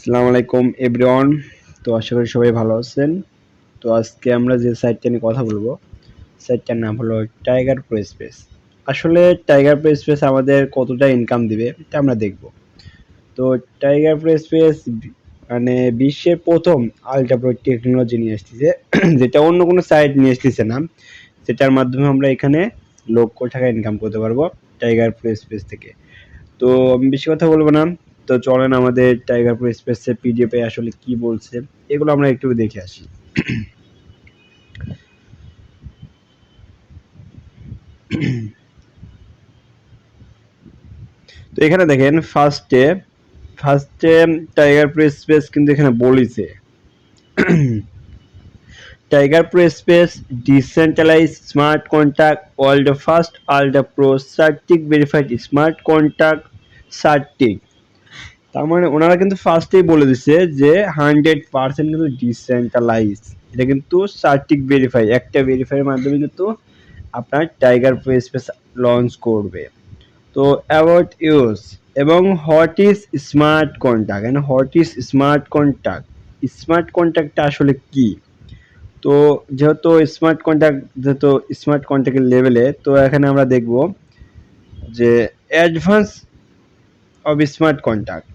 আসসালামু আলাইকুম এভরিওয়ান। তো আশা করি সবাই ভালো আছেন। তো আজকে আমরা যে সাইটটা নিয়ে কথা বলবো, সাইটটার নাম হলো টাইগার প্রো স্পেস। আসলে টাইগার প্রো স্পেস আমাদের কতটা ইনকাম দিবে এটা আমরা দেখব। তো টাইগার প্রো স্পেস মানে বিশ্বের প্রথম আলট্রা প্রো টেকনোলজি নিয়ে আসতেছে যেটা অন্য কোনো সাইট নিয়ে আসতেছে না, যেটার মাধ্যমে আমরা এখানে লক্ষ টাকা ইনকাম করতে পারবো টাইগার প্রো স্পেস থেকে। তো আমি বেশি কথা বলবো না, তো চলেন আমাদের টাইগার প্রো স্পেসের পিডিএফ এ আসলে কি বলছে এগুলো আমরা একটু দেখে আসি। তো এখানে দেখেন ফার্স্টে টাইগার প্রো স্পেস কিন্তু এখানে বলেছে Tiger Pro Space decentralize smart contract world first ultra pro CertiK verified smart contract CertiK. তার মানে ওনারা কিন্তু ফার্স্টেই বলে দিচ্ছে যে 100% কিন্তু ডিসেন্ট্রালাইজ, এটা কিন্তু সার্টিক ভেরিফাই, একটা ভেরিফাইয়ের মাধ্যমে কিন্তু আপনার টাইগার প্রো স্পেস লঞ্চ করবে। তো অ্যাবাউট ইউজ এবং what is smart contract and what is smart contract. Smart কন্ট্যাক্টটা আসলে কি? তো যেহেতু স্মার্ট কন্ট্যাক্টের লেভেলে, তো এখানে আমরা দেখব যে advance of smart contact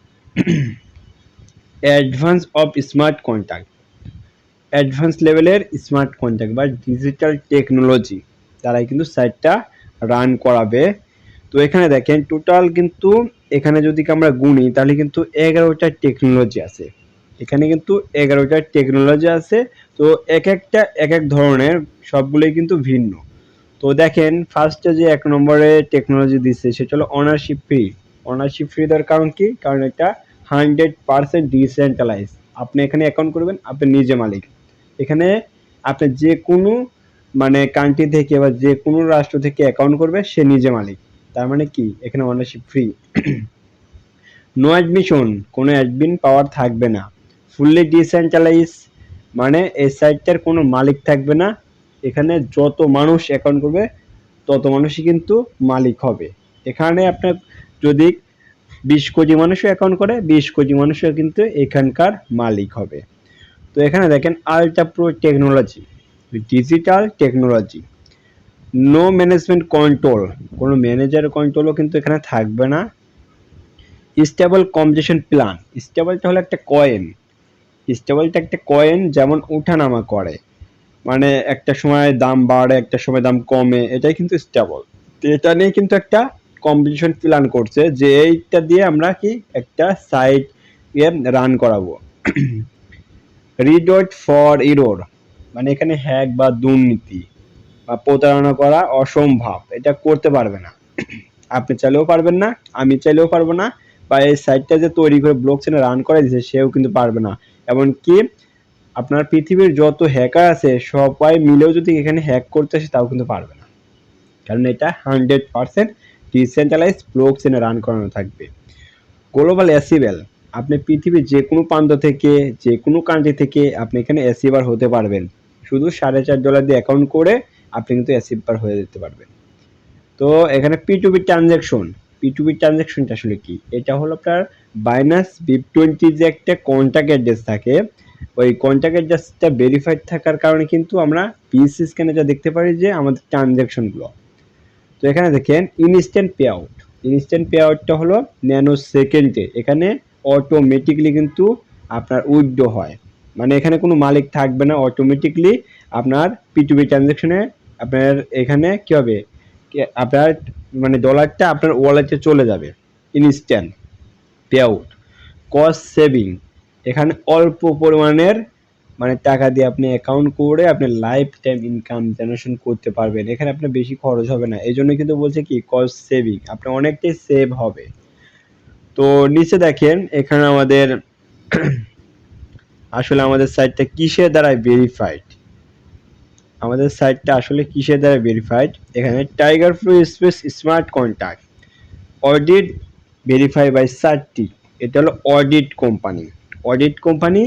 advance of smart contact advance লেভেলের স্মার্ট কন্ট্যাক্ট বা ডিজিটাল টেকনোলজি তারাই কিন্তু সাইটটা রান করাবে। তো এখানে দেখেন টোটাল কিন্তু এখানে যদি আমরা গুনি তাহলে কিন্তু 11টা টেকনোলজি আছে। এখানে কিন্তু 11টা টেকনোলজি আছে। তো এক একটা এক এক ধরনের, সবগুলোই কিন্তু ভিন্ন। তো দেখেন ফার্স্টে যে 1 নম্বরে টেকনোলজি দিচ্ছে সেটা হলো ওনারশিপ ফ্রি। ওনারশিপ ফ্রি দেওয়ার কারণ কি? কারণ এটা 100% ডিসেন্ট্রালাইজ। আপনি এখানে অ্যাকাউন্ট করবেন, আপনি নিজে মালিক। এখানে আপনি যে কোনো মানে কান্ট্রি থেকে বা যে কোনো রাষ্ট্র থেকে অ্যাকাউন্ট করবে সে নিজে মালিক। তার মানে কি? এখানে ওনারশিপ ফ্রি। নো অ্যাডমিশন, কোনো অ্যাডমিন পাওয়ার থাকবে না। ফুললি ডিসেন্ট্রালাইজ মানে এই সাইটটার কোনো মালিক থাকবে না। এখানে যত মানুষ অ্যাকাউন্ট করবে তত মানুষই কিন্তু মালিক হবে। এখানে আপনার যদি 20 কোটি মানুষও অ্যাকাউন্ট করে 20 কোটি মানুষও কিন্তু এখানকার মালিক হবে। তো এখানে দেখেন ultra pro technology, digital technology, no management control, কোনো ম্যানেজার কন্ট্রোলও কিন্তু এখানে থাকবে না। স্টেবল কম্পিটিশন প্ল্যান, স্টেবলটা হলো একটা কয়েন, স্টেবলটা একটা কয়েন যেমন ওঠানামা করে, মানে একটা সময় দাম বাড়ে একটা সময় দাম কমে, এটাই কিন্তু স্টেবল। তো এটা নিয়ে কিন্তু একটা কম্পিটিশন প্ল্যান করছে যে এইটা দিয়ে আমরা কি একটা সাইট রান করাবো। রিডট ফর ইরোর মানে এখানে হ্যাক বা দুর্নীতি বা প্রতারণা করা অসম্ভব, এটা করতে পারবে না। আপনি চাইলেও পারবেন না, আমি চাইলেও পারবো না, বা এই সাইটটা যে তৈরি করে ব্লক চেনে রান করে দিচ্ছে সেও কিন্তু পারবে না। এমনকি আপনার পৃথিবীর যত হ্যাকার আছে সবাই মিলেও যদি এখানে হ্যাক করতে আসে তাও কিন্তু পারবে না, কারণ এটা 100% ডিসেন্ট্রালাইজ ব্লক চেনে রান করানো থাকবে। গ্লোবাল অ্যাসিবেল, আপনি পৃথিবীর যে কোনো প্রান্ত থেকে যে কোনো কান্ট্রি থেকে আপনি এখানে অ্যাসিভার হতে পারবেন। শুধু $4.5 দিয়ে অ্যাকাউন্ট করে আপনি কিন্তু অ্যাসিভার হয়ে যেতে পারবেন। তো এখানে পি2পি ট্রানজ্যাকশন, পি2পি ট্রানজ্যাকশনটা আসলে কি? এটা হলো আপনার বাইনান্স BIP20 যে একটা কন্ট্যাক্ট অ্যাড্রেস থাকে, ওই কন্ট্যাক্ট অ্যাড্রেসটা ভেরিফাইড থাকার কারণে কিন্তু আমরা পিসি স্ক্যানে যা দেখতে পারি যে আমাদের ট্রানজ্যাকশনগুলো। তো এখানে দেখেন instant pay out, instant pay আউটটা হলো ন্যানো সেকেন্ডে এখানে অটোমেটিকলি কিন্তু আপনার উইথড্র হয়, মানে এখানে কোনো মালিক থাকবে না, অটোমেটিকলি আপনার পি2পি ট্রানজ্যাকশনে আপনার এখানে কি হবে, আপনার মানে ডলারটা আপনার ওয়ালেটে চলে যাবে instant pay out. Cost saving, এখানে অল্প পরিমাণের মানে টাকা দিয়ে আপনি অ্যাকাউন্ট করে আপনি লাইফ টাইম ইনকাম জেনারেশন করতে পারবেন, এখানে আপনার বেশি খরচ হবে না, এই জন্য কিন্তু বলছে কি কস্ট সেভিং, আপনার অনেকটাই সেভ হবে। তো নিচে দেখেন এখানে আমাদের আসলে আমাদের সাইটটা কিসের দ্বারা ভেরিফাইড, আমাদের সাইটটা আসলে কিসের দ্বারা ভেরিফাইড। এখানে Tiger Pro Space smart contract audit verify by CertiK, এটা হলো অডিট কোম্পানি। অডিট কোম্পানি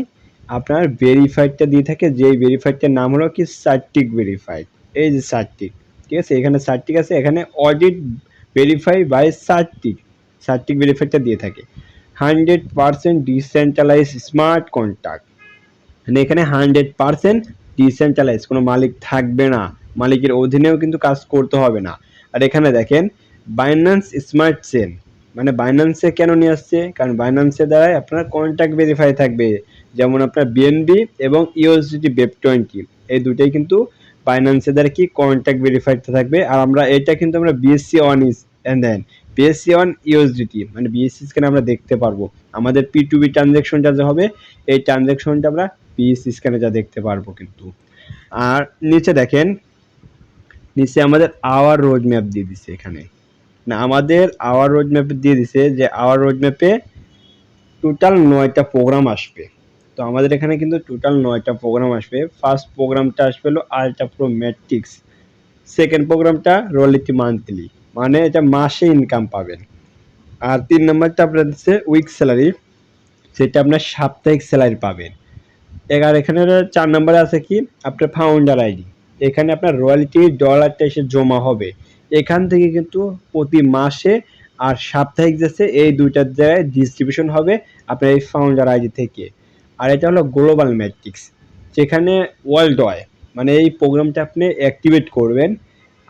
আপনার ভেরিফাইডটা দিয়ে থাকে, যেই ভেরিফাইডটার নাম হলো কি সার্টিক ভেরিফাইড, এই যে সার্টিক, ঠিক আছে, এখানে সার্টিক আছে, এখানে অডিট ভেরিফাই বাই সার্টিক, সার্টিক ভেরিফাইডটা দিয়ে থাকে। 100% ডিসেন্ট্রালাইজ স্মার্ট কন্ট্রাক্ট, মানে এখানে 100% ডিসেন্ট্রালাইজ, কোনো মালিক থাকবে না, মালিকের অধীনেও কিন্তু কাজ করতে হবে না। আর এখানে দেখেন বাইন্যান্স স্মার্ট চেন, মানে বাইন্যান্সে কেন নিয়ে আসছে, কারণ বাইন্যান্সের দ্বারাই আপনার কন্ট্যাক্ট ভেরিফাই থাকবে, যেমন আপনার বিএনবি এবং ইউএসডিটি ওয়েব20 এই দুটোই কিন্তু বাইন্যান্সের দ্বারা কি কন্ট্যাক্ট ভেরিফাইড থাকবে। আর আমরা এটা কিন্তু আমরা BSC on is and then BSC on USDT, মানে বিএসসি স্ক্যানে আমরা দেখতে পারবো আমাদের P2B ট্রানজ্যাকশনটা যে হবে এই ট্রানজ্যাকশনটা আমরা বিএসসি স্ক্যানে যা দেখতে পারবো কিন্তু। আর নিচে দেখেন, নিচে আমাদের আওয়ার রোড ম্যাপ দিয়ে দিছে, এখানে না আমাদের আওয়ার রোড ম্যাপ দিয়ে দিছে যে আওয়ার রোড ম্যাপে টোটাল 9টা প্রোগ্রাম আসবে। তো আমাদের এখানে কিন্তু টোটাল 9টা প্রোগ্রাম আসবে। ফার্স্ট প্রোগ্রামটা আসবে হলো আলট্রা প্রো ম্যাট্রিক্স, সেকেন্ড প্রোগ্রামটা রোয়ালিটি মান্থলি, মানে এটা মাসে ইনকাম পাবেন। আর 3 নম্বরটা আপনার দিচ্ছে উইক স্যালারি, সেটা আপনার সাপ্তাহিক স্যালারি পাবেন। এখানে 4 নম্বরে আছে কি আপনার ফাউন্ডার আইডি, এখানে আপনার রয়্যালটি ডলারটা এসে জমা হবে, এখান থেকে কিন্তু প্রতি মাসে আর সাপ্তাহিক যাচ্ছে এই দুইটার জায়গায় ডিস্ট্রিবিউশন হবে আপনার এই ফাউন্ডার আইডি থেকে। আর এটা হলো গ্লোবাল ম্যাট্রিক্স, যেখানে ওয়ার্ল্ড ওয়াইড, মানে এই প্রোগ্রামটা আপনি অ্যাক্টিভেট করবেন,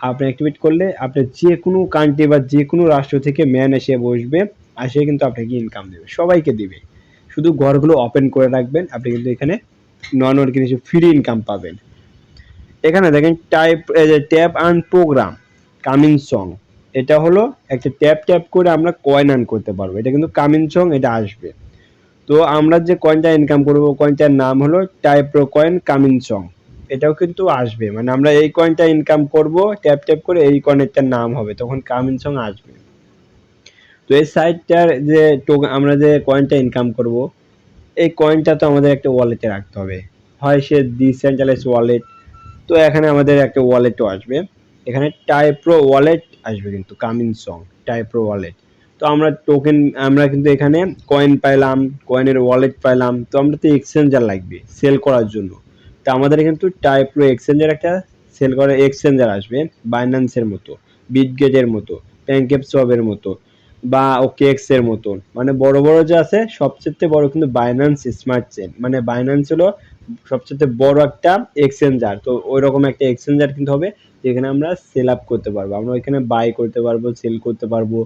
আপনি অ্যাক্টিভেট করলে আপনি যে কোনো কান্ট্রি বা যে কোনো রাষ্ট্র থেকে ম্যান এসে বসবে, আসে কিন্তু আপনাকে ইনকাম দেবে, সবাইকে দিবে। শুধু ঘরগুলো ওপেন করে রাখবেন, আপনি কিন্তু এখানে নন ওয়ার্কিং হিসেবে ফ্রি ইনকাম পাবেন। এখানে দেখেন tap earn programme coming soon, এটা হলো একটা ট্যাপ করে আমরা কয়েন আর্ন করতে পারবো, এটা কিন্তু কামিং সং, এটা আসবে। তো আমরা যে কয়েনটা ইনকাম করব, কয়েনটার নাম হলো টাইপ্রো কয়েন কামিং সং, এটাও কিন্তু আসবে, মানে আমরা এই কয়েনটা ইনকাম করব ট্যাপ করে, এই কয়েনটার নাম হবে, তখন কামিং সং আসবে। তো এই সাইটটার যে আমরা যে কয়েনটা ইনকাম করব, এই কয়েনটা তো আমাদের একটা ওয়ালেটে রাখতে হবে, হয় সে ডিসেন্ট্রালাইজ ওয়ালেট, তো এখানে আমাদের একটা ওয়ালেটও আসবে, এখানে টাইপ্রো ওয়ালেট আসবে কিন্তু কামিং সং টাইপ্রো ওয়ালেট। তো আমরা টোকেন, আমরা কিন্তু এখানে কয়েন পাইলাম, কয়েনের ওয়ালেট পাইলাম, তো আমরা তো এক্সচেঞ্জার লাগবে সেল করার জন্য। তো আমাদের কিন্তু টাইপ্রো এক্সচেঞ্জার একটা সেল করার এক্সচেঞ্জার আসবে, বাইন্যান্সের মতো, বিটগেটের মতো, প্যানকেপসওয়াপের মতো, বা ওকেএক্স এর মতন, মানে বড় বড় যে আছে, সবচেয়ে বড় কিন্তু বাইন্যান্স স্মার্ট চেন, মানে বাইন্যান্স হলো সবচেয়ে বড় একটা এক্সচেঞ্জার। তো ওই রকম একটা এক্সচেঞ্জার কিন্তু হবে, যেখানে আমরা সেল আপ করতে পারবো, আমরা ওইখানে বাই করতে পারবো, সেল করতে পারবো,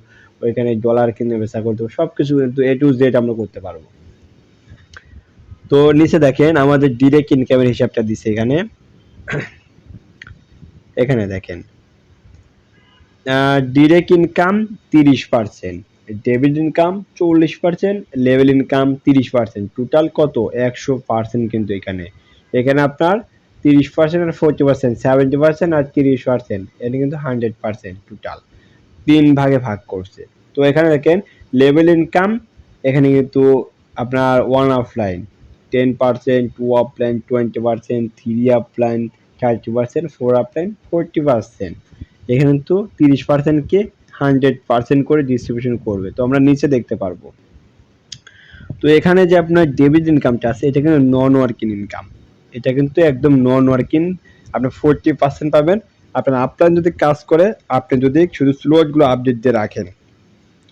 ওইখানে ডলার কিনে বেচা করতে পারবো, সবকিছু কিন্তু A to Z আমরা করতে পারবো। তো নিচে দেখেন আমাদের ডিরেক্ট ইনকামের হিসাবটা দিছে এখানে, এখানে দেখেন direct income 30%, debit income 40%, level income 30%, total কত 100% কিন্তু এখানে, এখানে আপনার 30% আর 40%, 70% আর 30%, এটা কিন্তু 100% টোটাল 3 ভাগে ভাগ করছে। তো এখানে দেখেন লেভেল ইনকাম, এখানে কিন্তু আপনার 1 অফলাইন 10%, 2 অফলাইন 20%, 3 অফলাইন 30%, 4 অফলাইন 40%, এখানে কিন্তু 30% কে 100% করে ডিস্ট্রিবিউশন করবে। তো আমরা নিচে দেখতে পারবো, তো এখানে যে আপনার ডেবিট ইনকামটা আছে, এটা কিন্তু নন ওয়ার্কিং ইনকাম, এটা কিন্তু একদম নন ওয়ার্কিং, আপনি 40% পাবেন। আপনার আপলাইন যদি কাজ করে, আপনি যদি শুধু স্লটগুলো আপডেট দিয়ে রাখেন,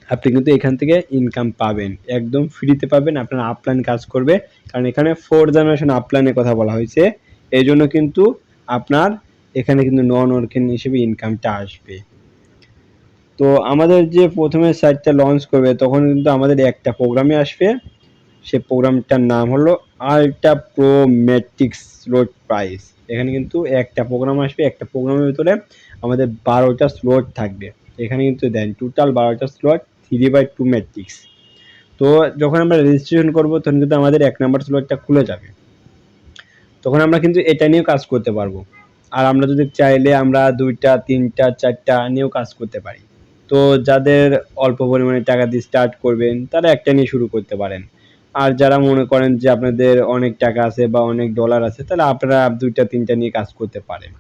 আপনি কিন্তু এখান থেকে ইনকাম পাবেন, একদম ফ্রিতে পাবেন, আপনার আপলাইন কাজ করবে, কারণ এখানে 4th জেনারেশন আপলাইনের কথা বলা হয়েছে, এই জন্য কিন্তু আপনার এখানে কিন্তু নন ওয়ার্কিং হিসেবে ইনকামটা আসবে। তো আমাদের যে প্রথমে সাইটটা লঞ্চ করবে, তখন কিন্তু আমাদের একটা প্রোগ্রামে আসবে, সে প্রোগ্রামটার নাম হলো ultra pro matrix slot price. এখানে কিন্তু একটা প্রোগ্রাম আসবে, একটা প্রোগ্রামের ভিতরে আমাদের 12টা স্লট থাকবে, এখানে কিন্তু দেন টোটাল 12টা স্লট 3/2 ম্যাট্রিক্স। তো যখন আমরা রেজিস্ট্রেশন করবো, তখন কিন্তু আমাদের 1 নাম্বার স্লটটা খুলে যাবে, তখন আমরা কিন্তু এটা নিয়েও কাজ করতে পারবো। আর আমরা যদি চাইলে আমরা 2টা 3টা 4টা নিয়েও কাজ করতে পারি। তো যাদের অল্প পরিমাণে টাকা দিয়ে স্টার্ট করবেন, তারা একটা নিয়ে শুরু করতে পারেন। আর যারা মনে করেন যে আপনাদের অনেক টাকা আছে বা অনেক ডলার আছে, তাহলে আপনারা 2টা 3টা নিয়ে কাজ করতে পারেন।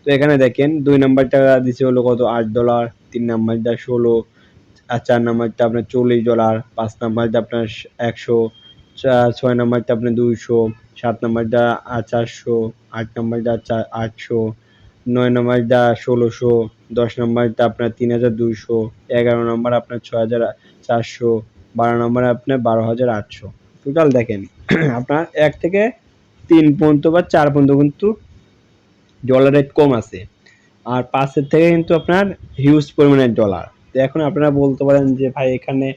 তো এখানে দেখেন 2 নাম্বারটা দিছে হলো কত $8, 3 নাম্বারটা 16, আর 4 নাম্বারটা আপনার $40, 5 নাম্বারটা আপনার 100, 6 নাম্বারটা আপনার 200, 7 নাম্বারটা 400, 8 নাম্বারটা 800, 9 নাম্বারটা 1600, 10 নাম্বারটা আপনার 3200, 11 নাম্বার আপনার 6400, 12 নম্বরে আপনার 12,800। টোটাল দেখেন আপনার 1 থেকে 3 পর্যন্ত বা 4 পর্যন্ত কিন্তু ডলার রেট কম আছে, আর 5 এর থেকে কিন্তু আপনার হিউজ পরিমাণের ডলার। তো এখন আপনারা বলতে পারেন যে ভাই এখানে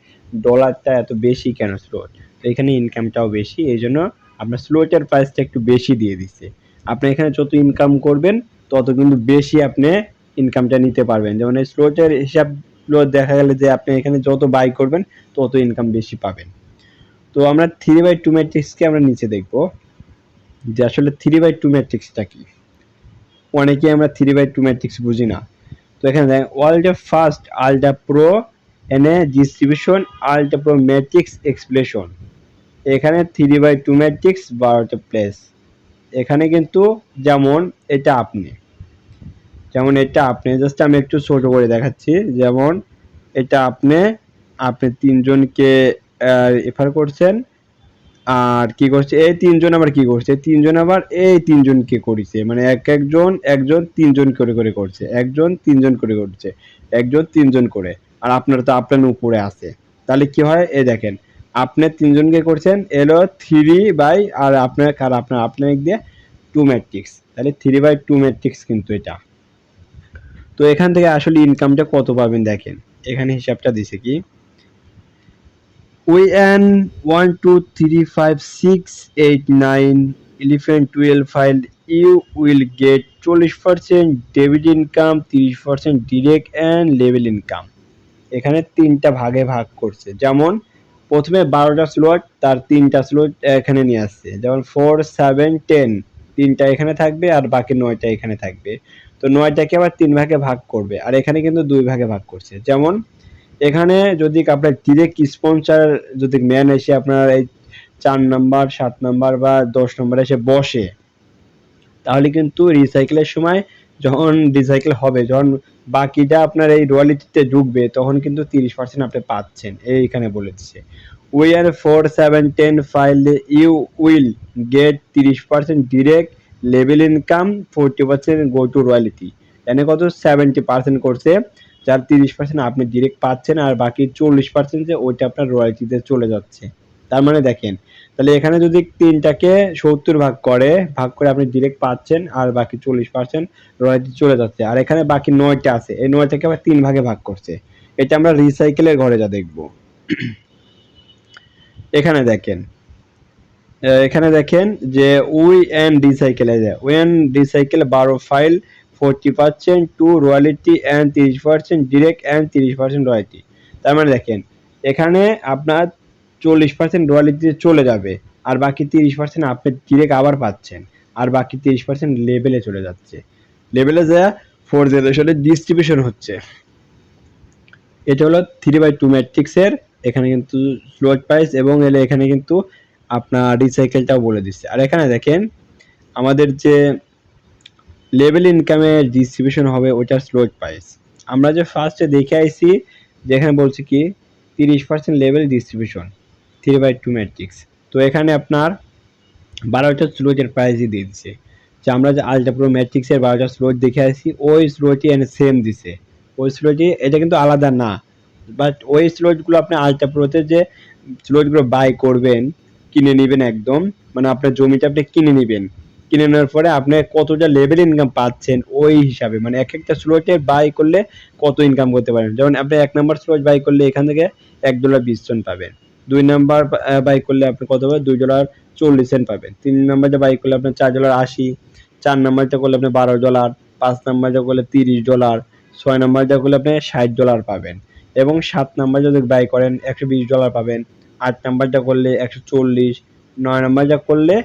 ডলারটা এত বেশি কেন স্লোট? তো এখানে ইনকামটাও বেশি, এই জন্য আপনার স্লোটের প্রাইসটা একটু বেশি দিয়ে দিচ্ছে। আপনি এখানে যত ইনকাম করবেন তত কিন্তু বেশি আপনি ইনকামটা নিতে পারবেন। যেমন এই স্লোটের হিসাবগুলো দেখা গেলে যে আপনি এখানে যত বাই করবেন তত ইনকাম বেশি পাবেন। তো আমরা 3/2 ম্যাট্রিক্সকে আমরা নিচে দেখব যে আসলে 3/2 ম্যাট্রিক্সটা কি। অনেকেই আমরা 3/2 ম্যাট্রিক্স বুঝি না। তো এখানে দেখেন ওয়ার্ল্ডের ফার্স্ট আল্ট্রা প্রো এনে distribution ultra pro matrix expulsion. এখানে 3/2 ম্যাট্রিক্স 12টা প্লেস। এখানে কিন্তু যেমন এটা আপনি জাস্ট আমি একটু ছোট করে দেখাচ্ছি। যেমন এটা আপনি তিনজনকে রেফার করছেন, আর কি করছে এই তিনজন আবার কি করছে, তিনজন আবার এই তিনজনকে করেছে, মানে একজন তিনজন করে করে করছে, একজন তিনজন করে করছে, একজন তিনজন করে, আর আপনার তো আপনার উপরে আছে। তাহলে কি হয়, এই দেখেন আপনি তিনজনকে করছেন এলো 3 বাই আর আপনার দিয়ে 2 ম্যাট্রিক্স, তাহলে 3/2 ম্যাট্রিক্স কিন্তু এটা। তো এখান থেকে আসলে ইনকামটা কত পাবেন দেখেন, এখানে হিসাবটা দিছে কি we earn 1 2 3 5 6 8 9 11 12 file you will get 40% debit income, 30% direct and level income। এখানে তিনটা ভাগে ভাগ করছে। যেমন প্রথমে 12টা স্লট, তার 3টা স্লট এখানে নিয়ে আসছে, যেমন 4 7 10 তিনটা এখানে থাকবে আর বাকি 9টা এখানে থাকবে। তো 9টাকে আবার 3 ভাগে ভাগ করবে, আর এখানে কিন্তু 2 ভাগে ভাগ করছে। যেমন এখানে যদি আপনার ডিরেক্ট স্পন্সর যদি ম্যান এসে আপনার এই 4 নাম্বার 7 নাম্বার বা 10 নম্বরে এসে বসে, তাহলে কিন্তু রিসাইকেলের সময় যখন রিসাইকেল হবে, যখন বাকিটা আপনার এই রয়্যালিটিতে ঢুকবে, তখন কিন্তু 30% আপনি পাচ্ছেন, এইখানে বলে দিচ্ছে we are 4 7 10 file you will get 30% direct level income, 40% go to royalty। এখানে কত 70% করছে, যার 30% আপনি ডিরেক্ট পাচ্ছেন, আর বাকি 40% যে ওইটা আপনার রয়্যালটিতে চলে যাচ্ছে। তার মানে দেখেন, তাহলে এখানে যদি 3টাকে 70 ভাগ করে আপনি ডিরেক্ট পাচ্ছেন, আর বাকি 40% রয়্যালটি চলে যাচ্ছে, আর এখানে বাকি 9টা আছে, এই 9টাকে আবার 3 ভাগে ভাগ করছে। এটা আমরা রিসাইকেলের ঘরে যা দেখব। এখানে দেখেন যে we and recycle 12 file 40% to royalty and 30% direct and 30% royalty. তার মানে দেখেন এখানে আপনার 40% রয়্যালিটি চলে যাবে, আর বাকি 30% আপনি ডিরেক্ট আবার পাচ্ছেন, আর বাকি 30% লেভেলে চলে যাচ্ছে। লেভেলে যা 4 জেনারেশনের ডিস্ট্রিবিউশন হচ্ছে। এটা হলো 3/2 ম্যাট্রিক্সের এখানে কিন্তু স্লোট প্রাইস, এবং এখানে কিন্তু আপনার রিসাইকেলটাও বলে দিচ্ছে। আর এখানে দেখেন আমাদের যে লেভেল ইনকামের ডিস্ট্রিবিউশন হবে ওটার স্লোট প্রাইস আমরা যে ফার্স্টে দেখে আইছি, যেখানে বলছে কি 30% লেভেল ডিস্ট্রিবিউশন 3/2 ম্যাট্রিক্স। তো এখানে আপনার 12টা স্লোটের প্রাইসই দিয়ে দিচ্ছে, যে আমরা যে আলট্রা প্রো ম্যাট্রিক্সের 12টা স্লোট দেখে আসি ওই স্লোটই এনে সেম দিছে, ওই স্লোটই, এটা কিন্তু আলাদা না, বাট ওই স্লোটগুলো আপনি আলট্রা প্রোতে যে স্লোটগুলো বাই করবেন, কিনে নেবেন একদম, মানে আপনার জমিটা আপনি কিনে নেবেন, কিনে নেওয়ার পরে আপনি কতটা লেভেল ইনকাম পাচ্ছেন ওই হিসাবে, মানে এক একটা স্লোটে বাই করলে কত ইনকাম করতে পারেন। যেমন আপনি 1 নাম্বার স্লোট বাই করলে এখান থেকে $1.20 পাবেন, 2 নাম্বার বাই করলে আপনি কত পাবেন, $2.40 পাবেন, 3 নাম্বারটা বাই করলে আপনার $4.80, 4 নাম্বারটা করলে আপনি $12, 5 নাম্বারটা করলে $30, 6 নাম্বারটা করলে আপনি $60 পাবেন, এবং 7 নাম্বার যদি বাই করেন $120 পাবেন, 8 নাম্বারটা করলে 140, 9 নাম্বারটা করলে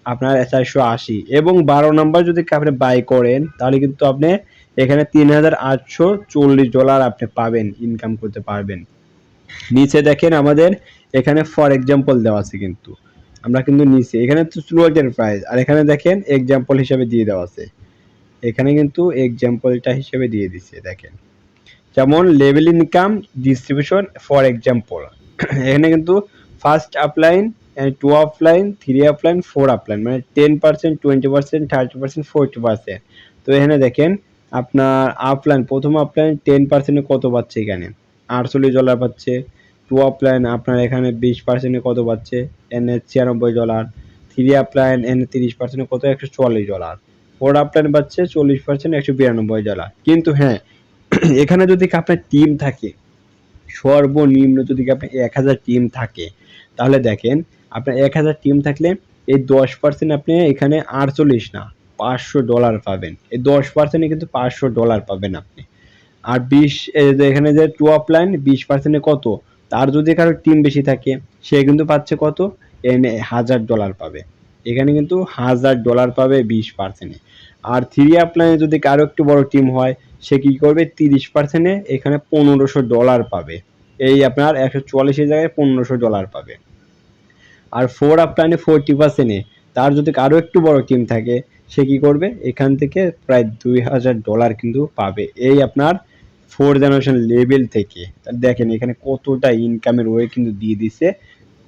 আপনার 480, এবং 12 নাম্বার যদি আপনি বাই করেন তাহলে কিন্তু আপনি এখানে $3,840 আপনি পাবেন, ইনকাম করতে পারবেন। নিচে দেখেন আমাদের এখানে ফর এক্সাম্পল দেওয়া আছে, কিন্তু আমরা কিন্তু নিচে এখানে তো স্লোটের প্রাইস, আর এখানে দেখেন এক্সাম্পল হিসেবে দিয়ে দেওয়া আছে, এখানে কিন্তু এক্সাম্পলটা হিসেবে দিয়ে দিচ্ছে। দেখেন যেমন level income distribution for example, এখানে কিন্তু first upline, 2 upline, 3 upline, 4 upline, মানে 10%, 20%, 30%, 40%। তো এখানে দেখেন আপনার আপলাইন, প্রথম আপলাইন 10% কত পাচ্ছে, এখানে $48 পাচ্ছে, টু আপলাইন আপনার এখানে 20% কত পাচ্ছে, এনে $96, থ্রি আপলাইন এনে 30% কত, $144, ফোর আপলাইন পাচ্ছে 40% $192। কিন্তু হ্যাঁ, এখানে যদি আপনার টিম থাকে, সর্বনিম্ন যদি আপনার 1000 টিম থাকে, তাহলে দেখেন আপনার 1000 টিম থাকলে এই 10% আপনি এখানে 48 না $500 পাবেন। এই 10% কিন্তু $500 পাবেন আপনি। আর 20 এখানে যে টু আপলাইন 20% কত, তার যদি কারো টিম বেশি থাকে সে কিন্তু পাচ্ছে কত, এনে $1000 পাবে। এখানে কিন্তু $1000 পাবে 20%। আর থ্রি আপলাইনে যদি কারো একটু বড় টিম হয় সে কি করবে, 30% এখানে $1500 পাবে। এই আপনার 144 জায়গায় $1500 পাবে। আর ফোর আপলাইনে 40%, তার যদি কারো একটু বড় টিম থাকে সে কি করবে, এখান থেকে প্রায় $2000 কিন্তু পাবে, এই আপনার ফোর জেনারেশন লেভেল থেকে। দেখেন এখানে কতটা ইনকামের ওয়ে কিন্তু দিয়ে দিছে।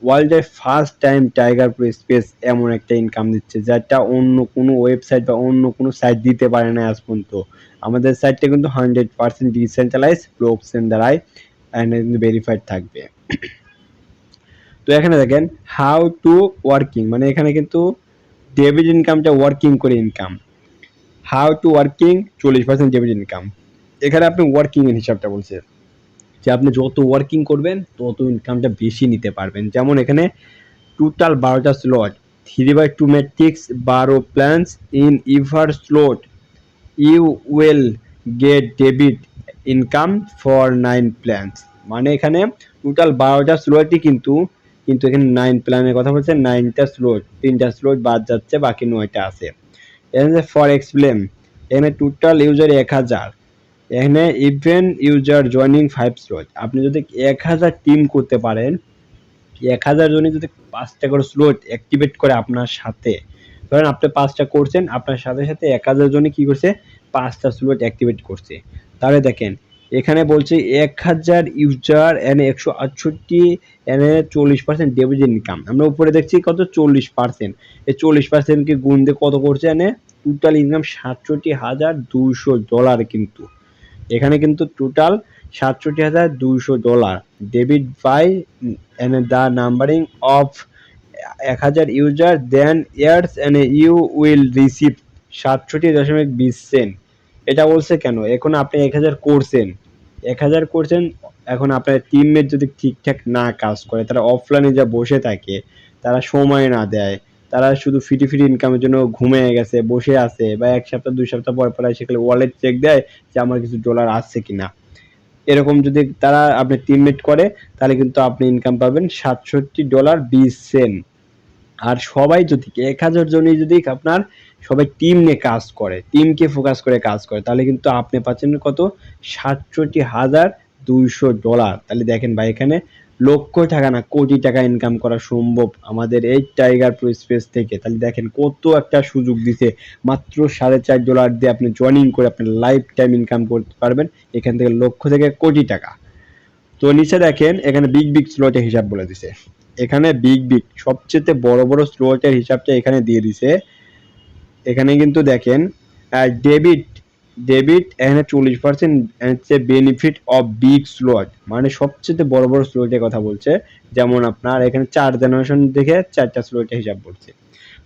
ওয়ার্ল্ডের first time tiger Pro space এমন একটা ইনকাম দিচ্ছে যেটা অন্য কোনো ওয়েবসাইট বা অন্য কোনো সাইট দিতে পারে না আজ পর্যন্ত। আমাদের সাইটটা কিন্তু 100% ডিসেন্ট্রালাইজ ব্লকচেন দ্বারাই ভেরিফাইড থাকবে। তো এখানে দেখেন হাউ টু ওয়ার্কিং, মানে এখানে কিন্তু ডেবিট ইনকামটা ওয়ার্কিং করে income. How to working 40% debit income. এখানে আপনি ওয়ার্কিং এর হিসাবটা বলছে যে আপনি যত ওয়ার্কিং করবেন তত ইনকামটা বেশি নিতে পারবেন। যেমন এখানে টোটাল 12টা slot, 3/2 matrix 12 plans in ever slot, you will get debit income for 9 plans. মানে এখানে টোটাল 12টা স্লটই কিন্তু কিন্তু এখানে 9 প্ল্যানের কথা বলছে, 9টা স্লট, 3টা স্লট বাদ যাচ্ছে, বাকি 9টা আছে। এখানে ফর এক্সপ্লেন, এখানে টোটাল ইউজার 1000, এখানে ইভেন ইউজার জয়নিং 5 স্লট। আপনি যদি 1000 টিম করতে পারেন, 1000 জনই যদি 5টা করে স্লট অ্যাক্টিভেট করে আপনার সাথে, ধরেন আপনি 5টা করছেন, আপনার সাথে সাথে 1000 জনই কি করছে, 5টা স্লট অ্যাক্টিভেট করছে। তাহলে দেখেন এখানে বলছে 1000 ইউজার এনে 168 এনে 40% ডেবিট ইনকাম। আমরা উপরে দেখছি কত, 40%। এই 40% কে গুণ দিয়ে কত করছে, এনে টোটাল ইনকাম $67,200 কিন্তু। এখানে কিন্তু total $67,200 debit by the numbering of 1000 user then years and you will receive 67.20 cent. এটা বলছে কেন, এখন আপনি 1000 করছেন, 1000 করছেন, এখন আপনার টিমমেট যদি ঠিকঠাক না কাজ করে, তারা অফলাইনে যা বসে থাকে, তারা সময় না দেয়, তারা শুধু ফিটি ফিটি ইনকামের জন্য ঘুমিয়ে গেছে, বসে আছে, বা 1 সপ্তাহ 2 সপ্তাহ পর পর সেখানে ওয়ালেট চেক দেয় যে আমার কিছু ডলার আসছে কিনা, এরকম যদি তারা আপনার টিমমেট করে, তাহলে কিন্তু আপনি ইনকাম পাবেন $67.20। আর সবাই যদি 1000 জনই যদি আপনার সবাই টিম নিয়ে কাজ করে, টিমকে ফোকাস করে কাজ করে, তাহলে কিন্তু আপনি পাচ্ছেন কত, $67,200। তাহলে দেখেন ভাই এখানে লক্ষ টাকা না কোটি টাকা ইনকাম করা সম্ভব আমাদের এই টাইগার প্রো স্পেস থেকে। তাহলে দেখেন কত একটা সুযোগ দিছে, মাত্র $4.5 দিয়ে আপনি জয়েনিং করে আপনি লাইফ টাইম ইনকাম করতে পারবেন এখান থেকে লক্ষ থেকে কোটি টাকা। তো নিচে দেখেন এখানে বিগ বিগ স্লটের হিসাব বলে দিছে। এখানে বিগ বিগ সবচেয়ে বড় বড় স্লটের হিসাবটা এখানে দিয়ে দিছে। এখানে কিন্তু দেখেন ডেবিট ডেবিট এখানে 40% হচ্ছে বেনিফিট অফ বিগ স্লট, মানে সবচেয়ে বড় বড় স্লটের কথা বলছে। যেমন আপনার এখানে 4 জেনারেশন দেখে 4টা স্লটের হিসাব বলছে।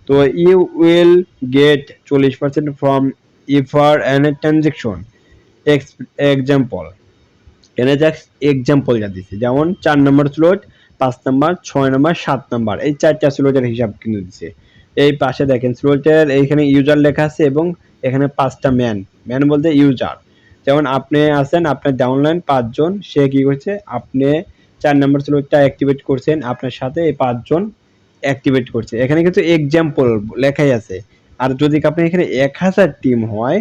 তো you will get 40% from ever end transaction. Example, এখানে জাস্ট এক্সাম্পল যা দিচ্ছে, যেমন 4 number slot, 5 number, 6 number, 7 number, এই 4টা স্লটের হিসাব কিন্তু দিচ্ছে। এই পাশে দেখেন স্লটের এইখানে ইউজার লেখা আছে এবং এখানে 5টা ম্যান, ম্যান বলতে ইউজার। যেমন আপনি আছেন, আপনার ডাউনলাইন 5 জন, সে কি করছে, আপনি 4 নম্বর স্লটটা অ্যাক্টিভেট করছেন, আপনার সাথে এই 5 জন অ্যাক্টিভেট করছে। এখানে কিন্তু এক্সাম্পল লেখাই আছে। আর যদি আপনি এখানে 1000 টিম হয়,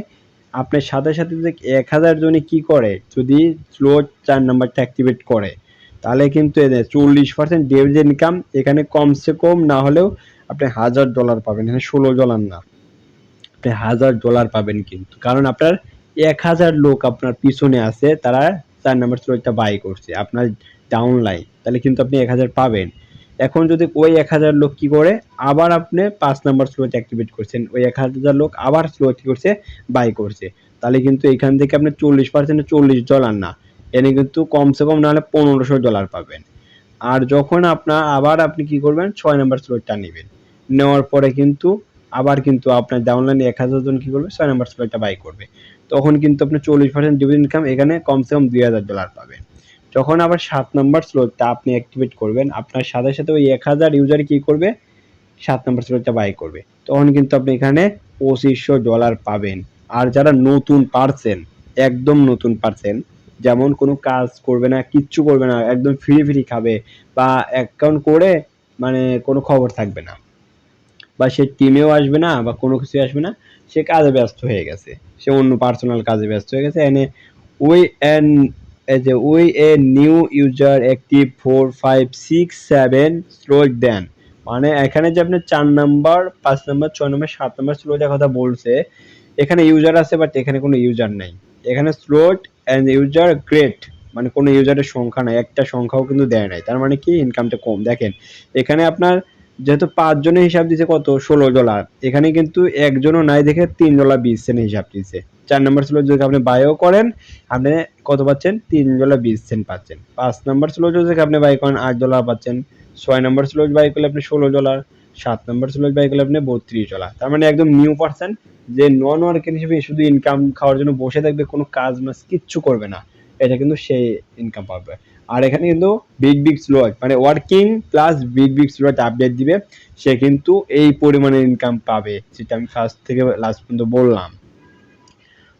আপনার সাথে সাথে যদি 1000 জনই কি করে, যদি স্লট 4 নাম্বারটা অ্যাক্টিভেট করে, তাহলে কিন্তু 40% ডেইলি ইনকাম এখানে কমসে কম না হলেও আপনি $1000 পাবেন, এখানে $16 না, আপনি $1000 পাবেন কিন্তু। কারণ আপনার 1000 লোক আপনার পিছনে আছে, তারা 4 নাম্বার স্লটটা বাই করছে আপনার ডাউনলাইন, তাহলে কিন্তু আপনি 1000 পাবেন। এখন যদি ওই 1000 লোক কি করে, আবার আপনি 5 নাম্বার স্লট অ্যাক্টিভেট করছেন, ওই 1000 লোক আবার স্লট কি করছে, বাই করছে, তাহলে কিন্তু এখান থেকে আপনি 40% $40 না, এনে কিন্তু কমসে কম না হলে $1500 পাবেন। আর যখন আবার আপনি কি করবেন 6 নাম্বার স্লটটা নেবেন, নেওয়ার পরে কিন্তু আবার কিন্তু আপনার ডাউনলাইনে 1000 জন কি করবে 6 নাম্বার স্লটটা বাই করবে, তখন কিন্তু আপনি 40% ডিভিডেন্ড ইনকাম এখানে কমসে কম $2000 পাবেন। যখন আবার 7 নাম্বার স্লটটা আপনি অ্যাক্টিভেট করবেন, আপনার সাথে সাথে ওই 1000 ইউজার কি করবে 7 নাম্বার স্লটটা বাই করবে, তখন কিন্তু আপনি এখানে $2500 পাবেন। আর যারা নতুন পারছেন, একদম নতুন পারছেন, যেমন কোনো কাজ করবে না, কিচ্ছু করবে না, একদম ফ্রি খাবে বা অ্যাকাউন্ট করে মানে কোনো খবর থাকবে না, বা সে টিমেও আসবে না বা কোনো কিছুই আসবে না, সে কাজে ব্যস্ত হয়ে গেছে, সে অন্য পার্সোনাল কাজে ব্যস্ত হয়ে গেছে, এনে we and we a new user active 4 5 6 7 slot then, মানে এখানে যে আপনি 4 নাম্বার 5 নাম্বার 6 নাম্বার 7 নাম্বার স্লোটের কথা বলছে, এখানে ইউজার আছে বাট এখানে কোনো ইউজার নাই, এখানে স্লোট এন্ড ইউজার গ্রেট, মানে কোনো ইউজারের সংখ্যা নাই, একটা সংখ্যাও কিন্তু দেয় নাই, তার মানে কি ইনকামটা কম। দেখেন এখানে আপনার যেহেতু 5 জনের হিসাব দিছে কত $16, এখানে কিন্তু একজনও নাই দেখে $3.20 হিসাব দিছে। 4 নাম্বার স্লট যদি আপনি বাইও করেন আপনি কত পাচ্ছেন $3.20 পাচ্ছেন। 5 নাম্বার স্লট যদি আপনি বাই করেন $8 পাচ্ছেন। 6 নাম্বার স্লট বাই করলে আপনি $16, 7 নাম্বার স্লট বাই করলে আপনি $32। তার মানে একদম নিউ পারসন যে নন ওয়ার্কার হিসেবে শুধু ইনকাম খাওয়ার জন্য বসে থাকবে, কোনো কাজ মাস কিচ্ছু করবে না, এটা কিন্তু সে ইনকাম পাবে। আর এখানে কিন্তু বিগ স্লট মানে working plus big slot update দিবে, সে কিন্তু এই পরিমাণে ইনকাম পাবে, যেটা আমি ফার্স্ট থেকে লাস্ট পর্যন্ত বললাম।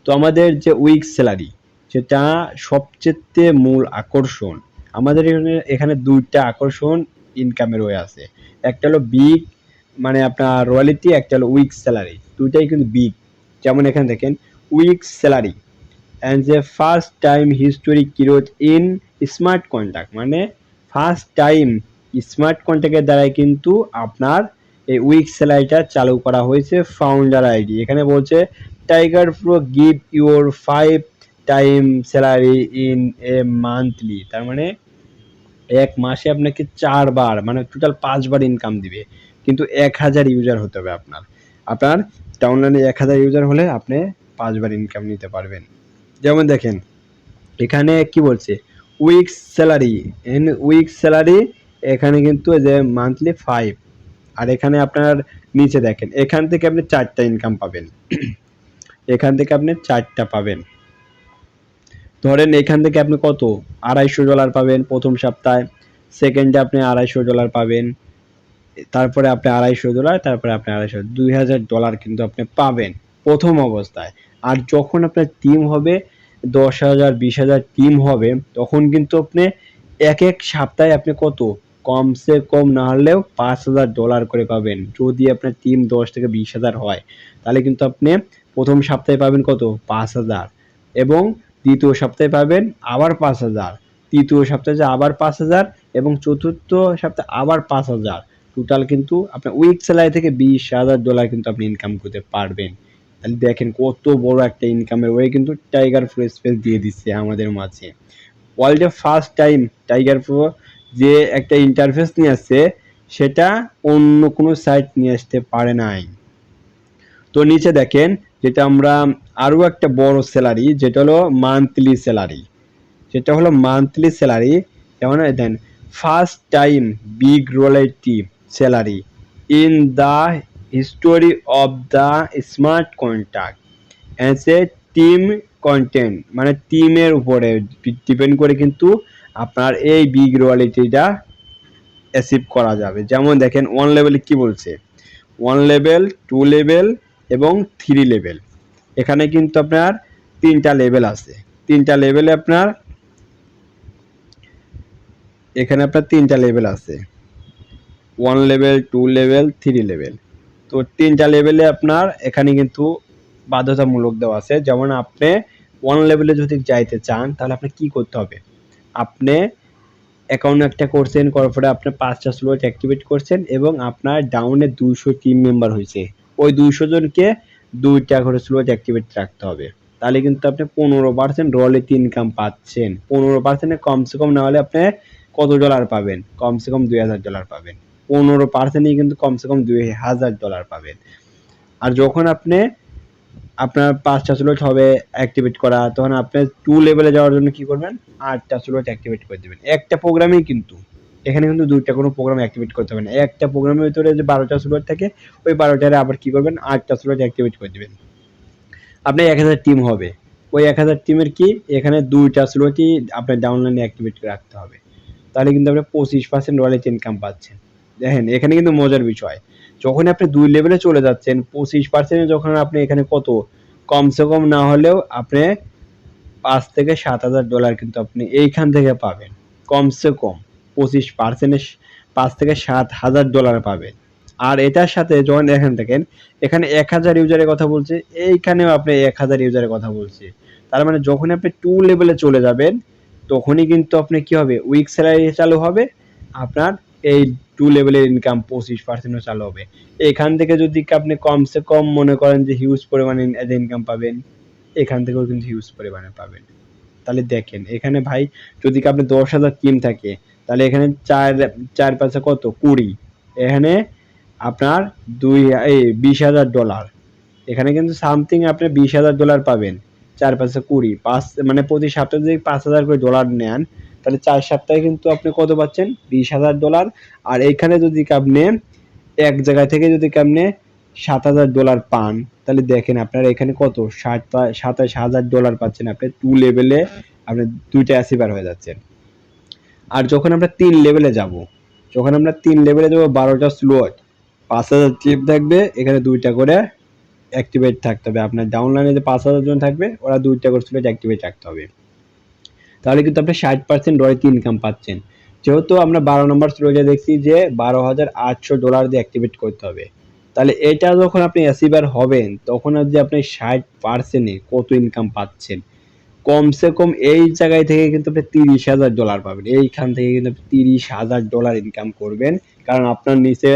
তো আমাদের যে উইক স্যালারি সেটা সবচেয়ে মূল আকর্ষণ, আমাদের এখানে দুইটা আকর্ষণ ইনকামের ওয়ে আছে, একটা হলো বিগ মানে আপনার রয়্যালিটি, একটা হলো উইক স্যালারি, দুইটাই কিন্তু বিগ। যেমন এখানে দেখেন উইক স্যালারি অ্যান্ড যে first time history create in smart contact, মানে ফার্স্ট টাইম স্মার্ট কন্ট্যাক্টের দ্বারাই কিন্তু আপনার এই উইক স্যালারিটা চালু করা হয়েছে ফাউন্ডার আইডি। এখানে বলছে tiger pro give your 5 time salary in a monthly, তার মানে এক মাসে আপনাকে 4 বার মানে টোটাল 5 বার ইনকাম দিবে, কিন্তু 1000 ইউজার হতে হবে আপনার, আপনার ডাউনলাইনে 1000 ইউজার হলে আপনি 5 বার ইনকাম নিতে পারবেন। যেমন দেখেন এখানে কি বলছে উইক স্যালারি এখানে কিন্তু যে মান্থলি 5, আর এখানে আপনার নিচে দেখেন এখান থেকে আপনি 4টা ইনকাম পাবেন, এখান থেকে আপনি 4টা পাবেন। ধরেন এখান থেকে আপনি কত $250 পাবেন প্রথম সপ্তাহে, সেকেন্ডে আপনি $250 পাবেন, তারপরে আপনি $250, তারপরে আপনি $250 কিন্তু আপনি পাবেন প্রথম অবস্থায়। আর যখন আপনার টিম হবে 10,000 20,000 টিম হবে, তখন কিন্তু আপনি এক সপ্তাহে আপনি কত কমসে কম না হলেও $5,000 করে পাবেন। যদি আপনার টিম 10 থেকে 20,000 হয়, তাহলে কিন্তু আপনি প্রথম সপ্তাহে পাবেন কত 5,000, এবং দ্বিতীয় সপ্তাহে পাবেন আবার 5,000, তৃতীয় সপ্তাহে আবার 5,000, এবং চতুর্থ সপ্তাহে আবার 5,000। টোটাল কিন্তু আপনার উইক স্যালারি থেকে $20,000 কিন্তু আপনি ইনকাম করতে পারবেন। তাহলে দেখেন কত বড় একটা ইনকামের ওয়ে কিন্তু টাইগার প্রো স্পেস দিয়ে দিচ্ছে আমাদের মাঝে। ওয়ার্ল্ডে ফার্স্ট টাইম টাইগার প্রো যে একটা ইন্টারফেস নিয়ে আসছে, সেটা অন্য কোনো সাইট নিয়ে আসতে পারে নাই। তো নিচে দেখেন যেটা আমরা আরও একটা বড় স্যালারি, যেটা হলো মান্থলি স্যালারি, যেটা হলো মান্থলি স্যালারি। যেমন then first time big royalty salary in the history of the smart contract as a team content, মানে টিমের উপরে ডিপেন্ড করে কিন্তু আপনার এই বিগ রয়্যালিটিটা অ্যাচিভ করা যাবে। যেমন দেখেন 1 লেভেলে কি বলছে, 1 লেভেল 2 লেভেল এবং 3 লেভেল, এখানে কিন্তু আপনার 3টা লেভেল আছে, 3টা লেভেলে আপনার এখানে আপনার 3টা লেভেল আছে, 1 লেভেল 2 লেভেল 3 লেভেল। তো 3টা লেভেলে আপনার এখানে কিন্তু বাধ্যতামূলক দেওয়া আছে। যেমন আপনি 1 লেভেলে যদি যাইতে চান তাহলে আপনি কি করতে হবে, আপনি অ্যাকাউন্ট একটা করছেন, করার পরে আপনি 5টা স্লট অ্যাক্টিভেট করছেন এবং আপনার ডাউনে 200 টিম মেম্বার হয়েছে, ওই 200 জনকে 2টা করে স্লট অ্যাক্টিভেট রাখতে হবে, তাহলে কিন্তু আপনি 15% রয়্যালিটি ইনকাম পাচ্ছেন। 15% কমসে কম না হলে আপনি কত ডলার পাবেন, কমসে কম $2,000 পাবেন। 15%ই কিন্তু কমসে কম $2,000 পাবেন। আর যখন আপনি আপনার 5টা স্লট হবে অ্যাক্টিভেট করা, তখন আপনি 2 লেভেলে যাওয়ার জন্য কি করবেন, 8টা স্লট অ্যাক্টিভেট করে দিবেন একটা প্রোগ্রামেই কিন্তু। এখানে কিন্তু দুইটা কোনো প্রোগ্রাম অ্যাক্টিভেট করতে হবে না। একটা প্রোগ্রামের ভিতরে যে 12টা স্লট থাকে, ওই 12টারে আবার কি করবেন, 8টা স্লট অ্যাক্টিভেট করে দিবেন। আপনার 1000 টিম হবে, ওই 1000 টিমের কি এখানে 2টা স্লটই আপনার ডাউনলাইনে অ্যাক্টিভেট করে রাখতে হবে। তাহলে কিন্তু আপনি 25% রয়্যালটি ইনকাম পাচ্ছেন। দেখেন এখানে কিন্তু মজার বিষয়, যখন আপনি 2 লেভেলে চলে যাচ্ছেন 25% যখন আপনি এখানে কত, কমসে কম না হলেও আপনি $5,000 থেকে $7,000 কিন্তু আপনি এইখান থেকে পাবেন। কমসে কম 25% $5,000 থেকে $7,000 পাবেন। আর এটার সাথে যখন দেখেন এখানে 1000 ইউজারের কথা বলছে, এইখানেও আপনি 1000 ইউজারের কথা বলছে। তার মানে যখন আপনি 2 লেভেলে চলে যাবেন তখনই কিন্তু আপনি কি হবে, উইক স্যালারি চালু হবে, আপনার এই 2 লেভেলের ইনকাম 25% চালু হবে। এখান থেকে যদি আপনি কমসে কম মনে করেন যে হিউজ পরিমাণে ইনকাম পাবেন, এখান থেকেও কিন্তু হিউজ পরিমাণে পাবেন। তাহলে দেখেন এখানে ভাই যদি আপনি 10,000 টিম থাকে, তাহলে এখানে 4 4 5 কত 20, এখানে আপনার $20,000, এখানে কিন্তু সামথিং আপনি $20,000 পাবেন। 4 5 20 5 মানে প্রতি সপ্তাহে যদি $5,000 করে নেন, তাহলে 4 সপ্তাহে কিন্তু আপনি কত পাচ্ছেন, $20,000। আর এখানে যদি আপনি এক জায়গা থেকে যদি আপনি $7,000 পান, তাহলে দেখেন আপনার এখানে কত, $27,000 পাচ্ছেন আপনি 2 লেভেলে, আপনি 2টা অ্যাচিভার হয়ে যাচ্ছেন। আর যখন আমরা 3 লেভেলে যাব, যখন আমরা 3 লেভেলে যাব 12টা স্লট, 5,000 চিপ থাকবে, এখানে 2টা করে অ্যাক্টিভেট থাকতে হবে। আপনার ডাউনলাইনে যে 5,000 জন থাকবে ওরা 2টা করে স্লট অ্যাক্টিভেট রাখতে হবে। তাহলে কিন্তু আপনি 60% রয়্যালটি ইনকাম পাচ্ছেন। যেহেতু আমরা 12 নম্বর স্লটে দেখছি যে $12,800 দিয়ে অ্যাক্টিভেট করতে হবে, তাহলে এটা যখন আপনি অ্যাচিভার হবেন তখন যে আপনি 60%-এ কত ইনকাম পাচ্ছেন, কমসে কম এই জায়গায় থেকে কিন্তু আপনি $30,000 পাবেন। এইখান থেকে কিন্তু আপনি $30,000 ইনকাম করবেন, কারণ আপনার নিচে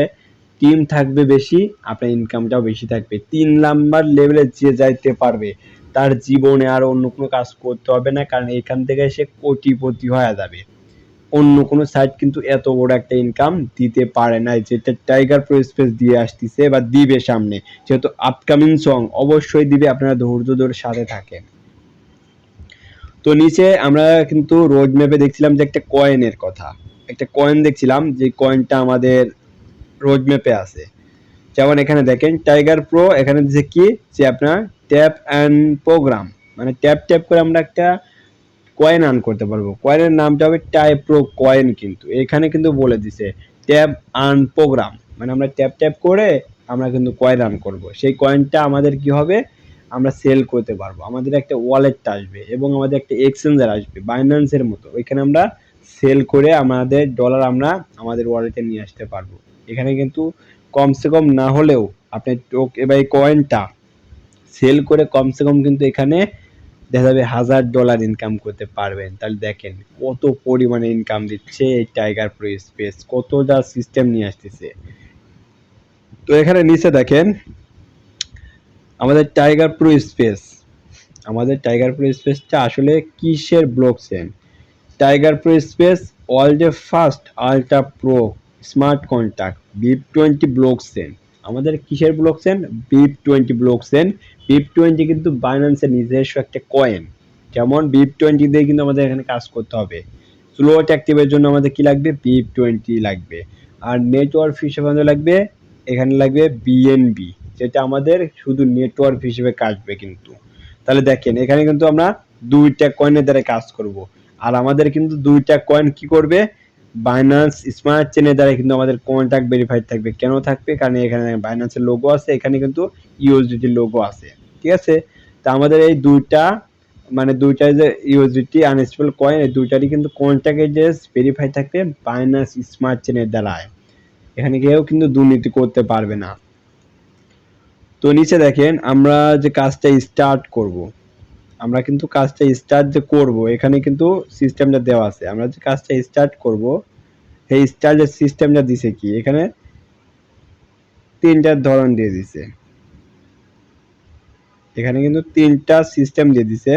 টিম থাকবে বেশি, আপনার ইনকামটাও বেশি থাকবে। 3 নাম্বার লেভেলে যে যাইতে পারবে তার জীবনে আর অন্য কোনো কাজ করতে হবে না, কারণ এখান থেকে সে কোটিপতি হয়ে যাবে। অন্য কোনো সাইট কিন্তু এত বড় একটা ইনকাম দিতে পারে না, যেটা টাইগার প্রো স্পেস দিয়ে আসতেছে বা দিবে সামনে, যেহেতু আপকামিং সং অবশ্যই দিবে, আপনারা ধৈর্য ধরে সাথে থাকেন। তো নিচে আমরা কিন্তু রোড ম্যাপে দেখছিলাম যে একটা কয়েনের কথা, একটা কয়েন দেখছিলাম যে কয়েনটা আমাদের রোড ম্যাপে আছে। যেমন এখানে দেখেন টাইগার প্রো, এখানে দিচ্ছে কি যে আপনার ট্যাপ অ্যান্ড প্রোগ্রাম, মানে ট্যাপ ট্যাপ করে আমরা একটা কয়েন আর্ন করতে পারবো। কয়েনের নামটা হবে টাইপ প্রো কয়েন, কিন্তু এখানে কিন্তু বলে দিছে ট্যাপ আর্ন প্রোগ্রাম, মানে আমরা ট্যাপ ট্যাপ করে আমরা কিন্তু কয়েন আর্ন করব। সেই কয়েনটা আমাদের কি হবে, আমরা সেল করতে পারবো, আমাদের একটা ওয়ালেট আসবে এবং আমাদের একটা এক্সচেঞ্জার আসবে বাইন্যান্সের মতো, ওইখানে আমরা সেল করে আমাদের ডলার আমরা আমাদের ওয়ালেটে নিয়ে আসতে পারবো। এখানে কিন্তু কমসে কম না হলেও আপনি এবার এই কয়েনটা সেল করে কমসে কম কিন্তু এখানে দেখা যাবে $1,000 ইনকাম করতে পারবেন। তাহলে দেখেন কত পরিমাণে ইনকাম দিচ্ছে এই টাইগার প্রো স্পেস, কতটা সিস্টেম নিয়ে আসতেছে। তো এখানে নিচে দেখেন আমাদের টাইগার প্রো স্পেস, আমাদের টাইগার প্রো স্পেসটা আসলে কিসের ব্লকচেন, টাইগার প্রো স্পেস ওয়ার্ল্ডের first ultra pro smart contract BIP20 blockchain. আমাদের কিসের ব্লকচেন, BIP20 ব্লকচেন। BIP20 কিন্তু বাইন্যান্সের নিজস্ব একটা কয়েন, যেমন BIP20 দিয়ে কিন্তু আমাদের এখানে কাজ করতে হবে। স্লট অ্যাক্টিভের জন্য আমাদের কি লাগবে, BIP20 লাগবে। আর নেটওয়ার্ক হিসেবে আমাদের লাগবে, এখানে লাগবে BNB, যেটা আমাদের শুধু নেটওয়ার্ক হিসেবে কাটবে কিন্তু। তাহলে দেখেন এখানে কিন্তু আমরা 2টা কয়েনের দ্বারা কাজ করব। আর আমাদের কিন্তু 2টা কয়েন কি করবে, বাইন্যান্স স্মার্ট চেনের দ্বারা কিন্তু আমাদের কন্ট্যাক্ট ভেরিফাইড থাকবে। কেন থাকবে, কারণ এখানে বাইন্যান্সের লোগো আছে, এখানে কিন্তু ইউএসডিটি লোগো আছে, ঠিক আছে। তা আমাদের এই 2টা মানে 2টা যে ইউএসডিটি আনস্টেবল কয়েন, এই 2টারই কিন্তু কন্ট্যাক্ট এড্রেস ভেরিফাই থাকবে বাইন্যান্স স্মার্ট চেনের দ্বারা। এখানে কেউ কিন্তু দুর্নীতি করতে পারবে না। তো নিচে দেখেন আমরা যে কাজটা স্টার্ট করব, আমরা কিন্তু কাজটা স্টার্ট যে করব, এখানে কিন্তু সিস্টেমটা দেওয়া আছে। আমরা যে কাজটা স্টার্ট করব, এই স্টার্টের সিস্টেমটা দিছে কি, এখানে 3টার ধরন দিয়ে দিছে, এখানে কিন্তু 3টা সিস্টেম দিয়ে দিছে।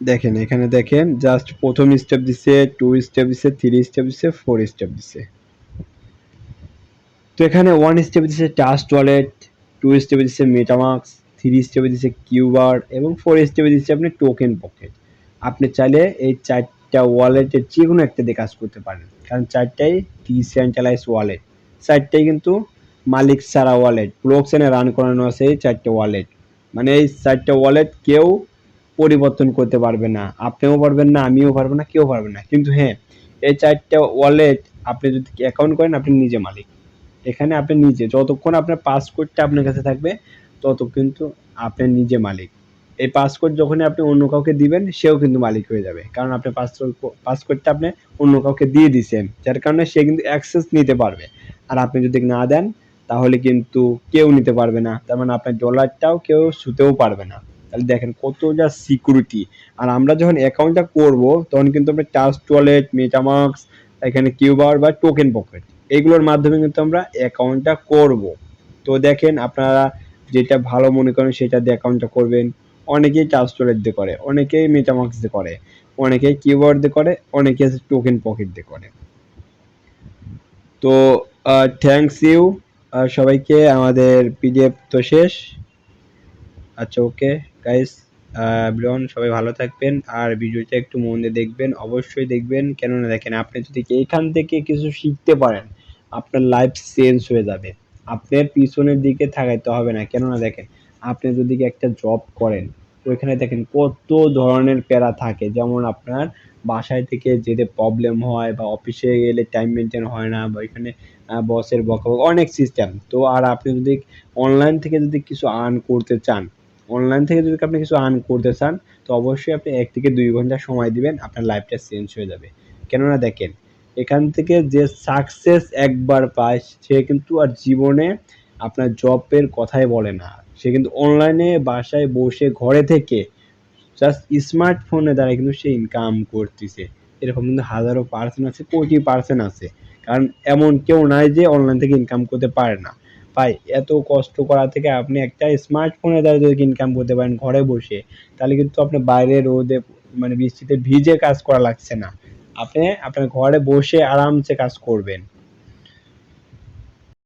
দেখেন এখানে দেখেন জাস্ট প্রথম স্টেপ দিছে, 2 স্টেপ দিছে, 3 স্টেপ দিছে, 4 স্টেপ দিছে। তো এখানে 1 স্টেপ দিছে ট্রাস্ট ওয়ালেট, 2 স্টেপে দিচ্ছে মেটামাস্ক, 3 স্টেপে দিচ্ছে কিউবার এবং 4 স্টেপে দিচ্ছে আপনি টোকেন পকেট। আপনি চাইলে এই 4টা ওয়ালেটের যে কোনো একটা দিয়ে কাজ করতে পারেন, কারণ 4টাই ডিসেন্ট্রালাইজ ওয়ালেট, 4টাই কিন্তু মালিক ছাড়া ওয়ালেট, ব্লক চেনে রান করানো আছে এই 4টে ওয়ালেট। মানে এই 4টে ওয়ালেট কেউ পরিবর্তন করতে পারবে না, আপনিও পারবেন না, আমিও পারবো না, কেউ পারবে না। কিন্তু হ্যাঁ, এই 4টে ওয়ালেট আপনি যদি অ্যাকাউন্ট করেন আপনি নিজে মালিক। এখানে আপনি নিজে, যতক্ষণ আপনার পাসকোডটা আপনার কাছে থাকবে তত কিন্তু আপনি নিজে মালিক। এই পাসকোড যখনই আপনি অন্য কাউকে দিবেন সেও কিন্তু মালিক হয়ে যাবে, কারণ আপনি পাসকোডটা আপনি অন্য কাউকে দিয়ে দিয়েছেন, যার কারণে সে কিন্তু অ্যাক্সেস নিতে পারবে। আর আপনি যদি না দেন তাহলে কিন্তু কেউ নিতে পারবে না, তার মানে আপনার ডলারটাও কেউ ছুতেও পারবে না। তাহলে দেখেন কতটা সিকিউরিটি। আর আমরা যখন অ্যাকাউন্টটা করব তখন কিন্তু আমরা ট্রাস্ট ওয়ালেট, মেটামাস্ক, এখানে কিউবার বা টোকেন পকেট, এগুলোর মাধ্যমে কিন্তু আমরা অ্যাকাউন্টটা করব। তো দেখেন আপনারা যেটা ভালো মনে করেন সেটা দিয়ে অ্যাকাউন্টটা করবেন। অনেকেই ট্রাস্ট ওয়ালেট দিয়ে করে, অনেকেই মেটামাস্ক দিয়ে করে, অনেকেই কিউবার দিয়ে করে, অনেকে টোকেন পকেট দিয়ে করে। তো থ্যাংকস ইউ সবাইকে। আমাদের পিডিএফ তো শেষ। আচ্ছা, ওকে গাইস, এভরিওয়ান সবাই ভালো থাকবেন আর ভিডিওটা একটু মন দিয়ে দেখবেন, অবশ্যই দেখবেন। কেননা দেখেন আপনি যদি এইখান থেকে কিছু শিখতে পারেন আপনার লাইফ চেঞ্জ হয়ে যাবে। আপনার পিছনের দিকে তাকাইতে হবে না, কেননা দেখেন আপনি যদি একটা জব করেন ওইখানে দেখেন কত ধরনের প্যারা থাকে, যেমন আপনার বাসায় থেকে যেতে প্রবলেম হয় বা অফিসে গেলে টাইম মেনটেন হয় না, বা ওইখানে বসের বকাবকি, অনেক সিস্টেম। তো আর আপনি যদি অনলাইন থেকে যদি কিছু আর্ন করতে চান, অনলাইন থেকে যদি আপনি কিছু আর্ন করতে চান, তো অবশ্যই আপনি 1 থেকে 2 ঘন্টা সময় দিবেন, আপনার লাইফটা চেঞ্জ হয়ে যাবে। কেননা দেখেন এখান থেকে যে সাকসেস একবার পায় সে কিন্তু আর জীবনে আপনার জবের কথাই বলে না, সে কিন্তু অনলাইনে বাসায় বসে ঘরে থেকে জাস্ট স্মার্টফোনের দ্বারা কিন্তু সে ইনকাম করতেছে। এরকম কিন্তু হাজারো পার্সেন্ট আছে, কোটি পার্সেন্ট আছে। কারণ এমন কেউ নাই যে অনলাইন থেকে ইনকাম করতে পারে না। ভাই এত কষ্ট করা থেকে আপনি একটা স্মার্টফোনের দ্বারা যদি ইনকাম করতে পারেন ঘরে বসে, তাহলে কিন্তু আপনি বাইরে রোদে মানে বৃষ্টিতে ভিজে কাজ করা লাগছে না, আপনি আপনার ঘরে বসে আরামসে কাজ করবেন।